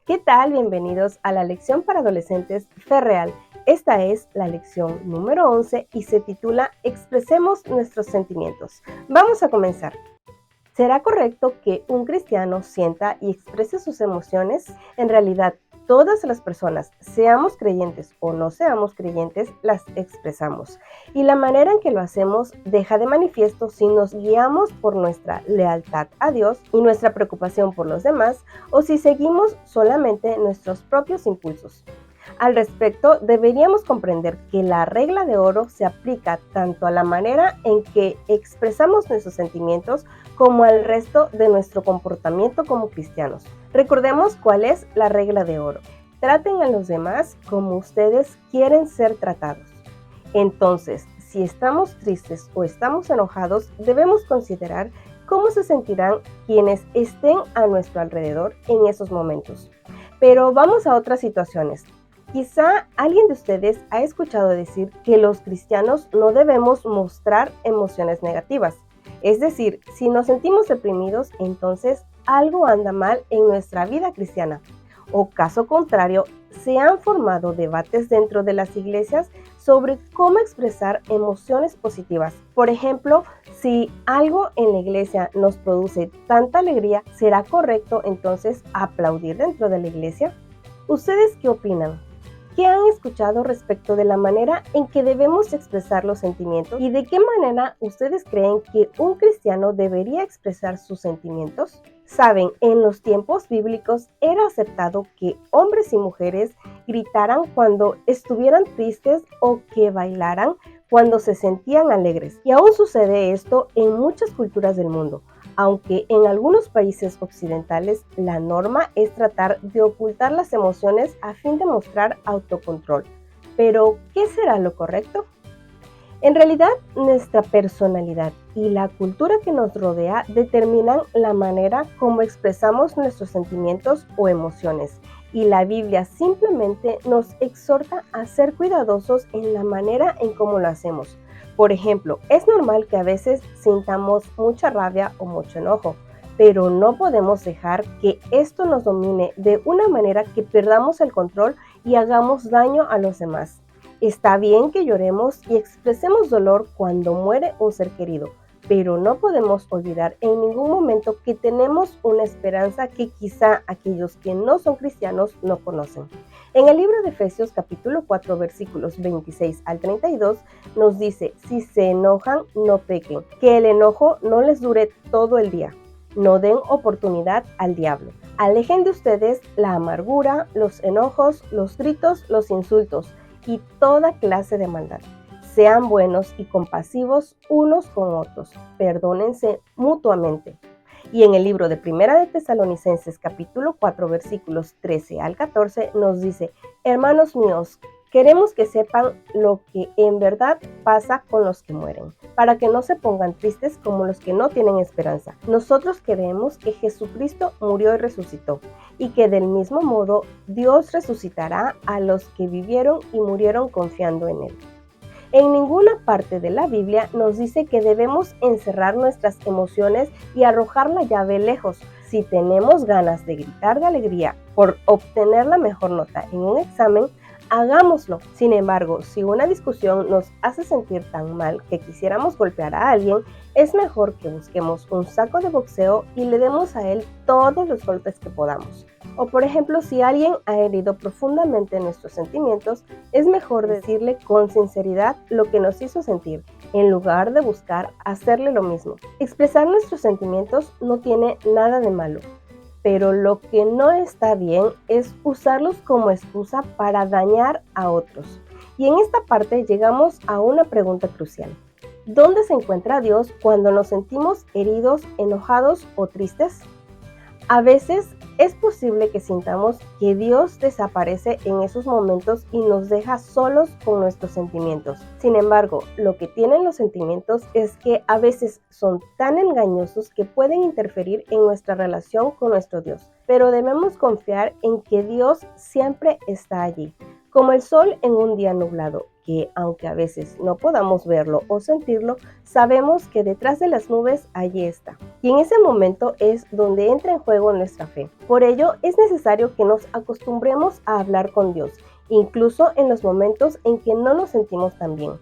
¿Qué tal? Bienvenidos a la lección para adolescentes Fe Real. Esta es la lección número 11 y se titula Expresemos nuestros sentimientos. Vamos a comenzar. ¿Será correcto que un cristiano sienta y exprese sus emociones? En realidad, todas las personas, seamos creyentes o no seamos creyentes, las expresamos. Y la manera en que lo hacemos deja de manifiesto si nos guiamos por nuestra lealtad a Dios y nuestra preocupación por los demás, o si seguimos solamente nuestros propios impulsos. Al respecto, deberíamos comprender que la regla de oro se aplica tanto a la manera en que expresamos nuestros sentimientos como al resto de nuestro comportamiento como cristianos. Recordemos cuál es la regla de oro. Traten a los demás como ustedes quieren ser tratados. Entonces, si estamos tristes o estamos enojados, debemos considerar cómo se sentirán quienes estén a nuestro alrededor en esos momentos. Pero vamos a otras situaciones. Quizá alguien de ustedes ha escuchado decir que los cristianos no debemos mostrar emociones negativas. Es decir, si nos sentimos deprimidos, entonces algo anda mal en nuestra vida cristiana. O caso contrario, se han formado debates dentro de las iglesias sobre cómo expresar emociones positivas. Por ejemplo, si algo en la iglesia nos produce tanta alegría, ¿será correcto entonces aplaudir dentro de la iglesia? ¿Ustedes qué opinan? ¿Qué han escuchado respecto de la manera en que debemos expresar los sentimientos y de qué manera ustedes creen que un cristiano debería expresar sus sentimientos? Saben, en los tiempos bíblicos era aceptado que hombres y mujeres gritaran cuando estuvieran tristes o que bailaran cuando se sentían alegres. Y aún sucede esto en muchas culturas del mundo, aunque en algunos países occidentales la norma es tratar de ocultar las emociones a fin de mostrar autocontrol. Pero, ¿qué será lo correcto? En realidad, nuestra personalidad y la cultura que nos rodea determinan la manera como expresamos nuestros sentimientos o emociones, y la Biblia simplemente nos exhorta a ser cuidadosos en la manera en cómo lo hacemos. Por ejemplo, es normal que a veces sintamos mucha rabia o mucho enojo, pero no podemos dejar que esto nos domine de una manera que perdamos el control y hagamos daño a los demás. Está bien que lloremos y expresemos dolor cuando muere un ser querido, pero no podemos olvidar en ningún momento que tenemos una esperanza que quizá aquellos que no son cristianos no conocen. En el libro de Efesios capítulo 4 versículos 26 al 32 nos dice: si se enojan, no pequen, que el enojo no les dure todo el día. No den oportunidad al diablo. Alejen de ustedes la amargura, los enojos, los gritos, los insultos y toda clase de maldad. Sean buenos y compasivos unos con otros. Perdónense mutuamente. Y en el libro de Primera de Tesalonicenses capítulo 4 versículos 13 al 14 nos dice: hermanos míos, queremos que sepan lo que en verdad pasa con los que mueren, para que no se pongan tristes como los que no tienen esperanza. Nosotros creemos que Jesucristo murió y resucitó, y que del mismo modo Dios resucitará a los que vivieron y murieron confiando en Él. En ninguna parte de la Biblia nos dice que debemos encerrar nuestras emociones y arrojar la llave lejos. Si tenemos ganas de gritar de alegría por obtener la mejor nota en un examen, hagámoslo. Sin embargo, si una discusión nos hace sentir tan mal que quisiéramos golpear a alguien, es mejor que busquemos un saco de boxeo y le demos a él todos los golpes que podamos. O por ejemplo, si alguien ha herido profundamente nuestros sentimientos, es mejor decirle con sinceridad lo que nos hizo sentir, en lugar de buscar hacerle lo mismo. Expresar nuestros sentimientos no tiene nada de malo, pero lo que no está bien es usarlos como excusa para dañar a otros. Y en esta parte llegamos a una pregunta crucial. ¿Dónde se encuentra Dios cuando nos sentimos heridos, enojados o tristes? A veces es posible que sintamos que Dios desaparece en esos momentos y nos deja solos con nuestros sentimientos. Sin embargo, lo que tienen los sentimientos es que a veces son tan engañosos que pueden interferir en nuestra relación con nuestro Dios. Pero debemos confiar en que Dios siempre está allí, como el sol en un día nublado, que aunque a veces no podamos verlo o sentirlo, sabemos que detrás de las nubes allí está. Y en ese momento es donde entra en juego nuestra fe. Por ello, es necesario que nos acostumbremos a hablar con Dios, incluso en los momentos en que no nos sentimos tan bien.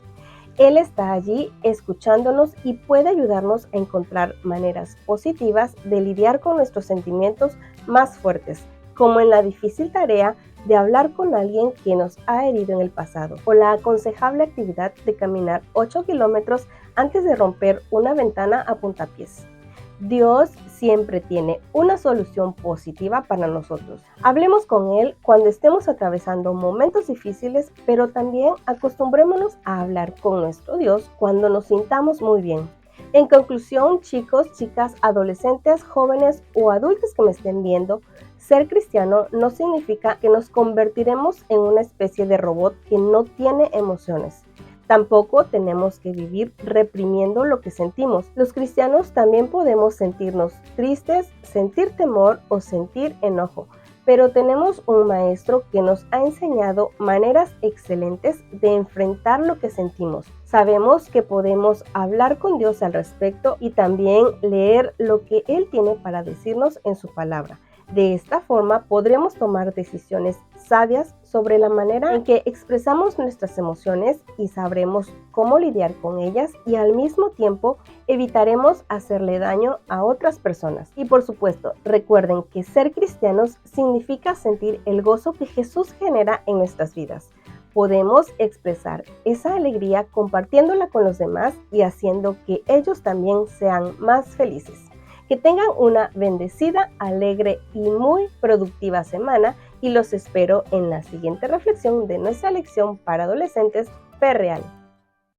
Él está allí escuchándonos y puede ayudarnos a encontrar maneras positivas de lidiar con nuestros sentimientos más fuertes, como en la difícil tarea de hablar con alguien que nos ha herido en el pasado, o la aconsejable actividad de caminar 8 kilómetros antes de romper una ventana a puntapiés. Dios siempre tiene una solución positiva para nosotros. Hablemos con Él cuando estemos atravesando momentos difíciles, pero también acostumbrémonos a hablar con nuestro Dios cuando nos sintamos muy bien. En conclusión, chicos, chicas, adolescentes, jóvenes o adultos que me estén viendo, ser cristiano no significa que nos convertiremos en una especie de robot que no tiene emociones. Tampoco tenemos que vivir reprimiendo lo que sentimos. Los cristianos también podemos sentirnos tristes, sentir temor o sentir enojo, pero tenemos un maestro que nos ha enseñado maneras excelentes de enfrentar lo que sentimos. Sabemos que podemos hablar con Dios al respecto y también leer lo que Él tiene para decirnos en su palabra. De esta forma podremos tomar decisiones sabias sobre la manera en que expresamos nuestras emociones y sabremos cómo lidiar con ellas y al mismo tiempo evitaremos hacerle daño a otras personas. Y por supuesto, recuerden que ser cristianos significa sentir el gozo que Jesús genera en nuestras vidas. Podemos expresar esa alegría compartiéndola con los demás y haciendo que ellos también sean más felices. Que tengan una bendecida, alegre y muy productiva semana y los espero en la siguiente reflexión de nuestra lección para adolescentes Fe Real.